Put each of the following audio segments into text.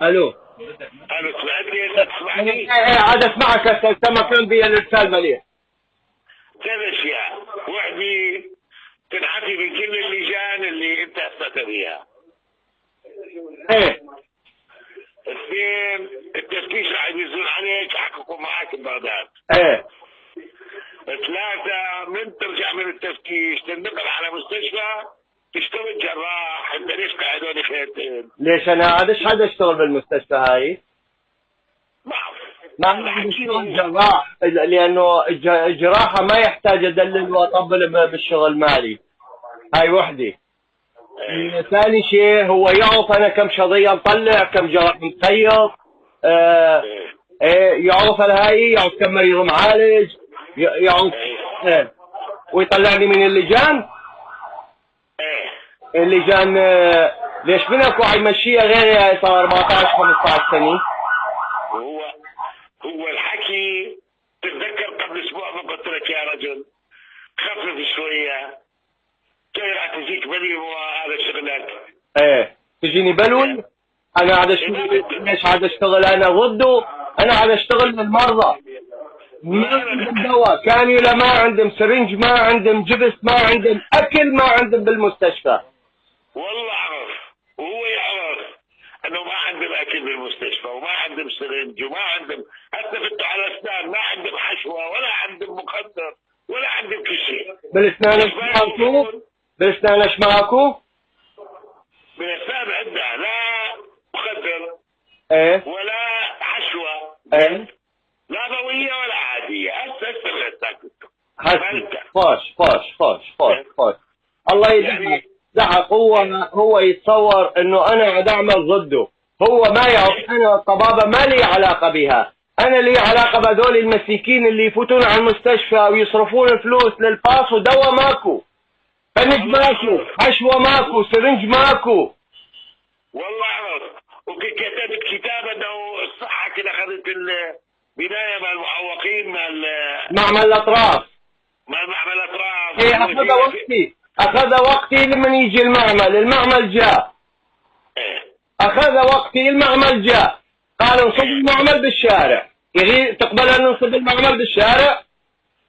الو. الو سمعتني؟ انت تسمعني؟ ايه عاد اسمعك هسه، انت ما كان بي الارسال مليح. ثلاث اشياء، وحده تنحكي من كل اللجان اللي انت اثبت بيها. ايه. اثنين، التفتيش راح يدزون عليك يحققوا معك ببغداد. ايه. ثلاثة، من ترجع من التفتيش تنتقل على مستشفى تشتغل جراح. انت ليش قاعدون خيرتين؟ ليش انا عاد ايش حدا اشتغل بالمستشفى هاي؟ ما هذا عندي حكي شغل له. جراح، لانه الجراحه ما يحتاج ادلل واطبل بالشغل مالي. هاي وحده. ثاني شيء هو يعرف انا كم شظيه مطلع، كم جرح متخيط. ايه يعرف الهاي، يعرف كم مريض معالج، يعرف. ايه. ويطلعني من اللجان. اللجان ليش منك وعي مشيها غير صار 14 15 سنه. هو الحكي. تتذكر قبل اسبوع ما قلت لك يا رجل خفف شويه، كيف راح تجيك بلي هذا شغلك؟ ايه تجيني بلوي. انا عاد اشتغل، ليش عاد اشتغل انا ضده؟ انا عاد اشتغل للمرضى. ما عندهم دواء، كانيولا ما عندهم، سرنج ما عندهم، جبس ما عندهم، اكل ما عندهم بالمستشفى. والله اعرف، وهو يعرف انه ما عندهم اكل بالمستشفى، وما عندهم سرنج، وما عندهم حتى فتوا على اسنان، ما عندهم حشوه ولا عندهم مخدر ولا عندهم كل شيء. بالاسنان ايش معكو؟ بالاسنان ايش معكو؟ بالاسنان عندنا لا مخدر ايه ولا حشوه، ايه لا ضوئيه ولا عاديه. هسه حسن. خوش الله يدعي. دعك هو يتصور انه انا عاد اعمل ضده. هو ما يعرف انا الطبابه ما لي علاقه بها. انا لي علاقه بهذول المسيكين اللي يفوتون على المستشفى ويصرفون الفلوس للباص ودواء ماكو، فنج ماكو، حشوه ماكو، سرنج ماكو. والله اعرف. وكتبت كتاب انه الصحه كده اخذت البدايه مع المعوقين مع معمل الاطراف. مع معمل الاطراف. ايه اخذ وقتي لمن يجي المعمل جاء. اخذ وقتي، المعمل جاء. قالوا نصب المعمل بالشارع. تقبل ان نصب المعمل بالشارع؟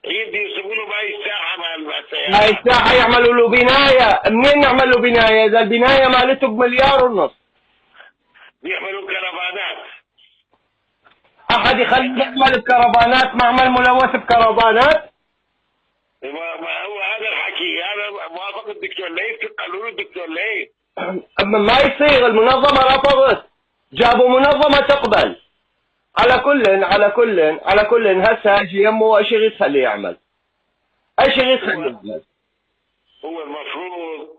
يدي يسووا له باي الساحه مع السيارات. هاي الساحه يعملوا له بنايه، منين نعمل له بنايه اذا البنايه مالته بمليار ونص؟ بيعملوا كرفانات. احد يخلي يعمل بكرفانات، معمل ملوث بكرفانات؟ ما هو هذا الحكي، هذا موافق الدكتور ليث، قالوا له الدكتور ليث. اما ما يصير، المنظمه رفضت، جابوا منظمه تقبل. على كل هسه اجي يمه ايش يريد تخليه يعمل؟ ايش يريد تخليه يعمل؟ هو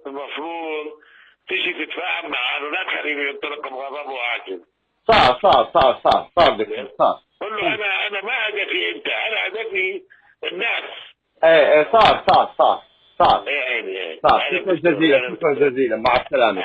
المفروض تجي تتفاهم معه، لا تخليه ينطلق بغضب وعاجل. صار دكتور صار. قل له انا ما هدفي انت، انا هدفي الناس. ايه صار. ايه شكرا جزيلا مع السلامه.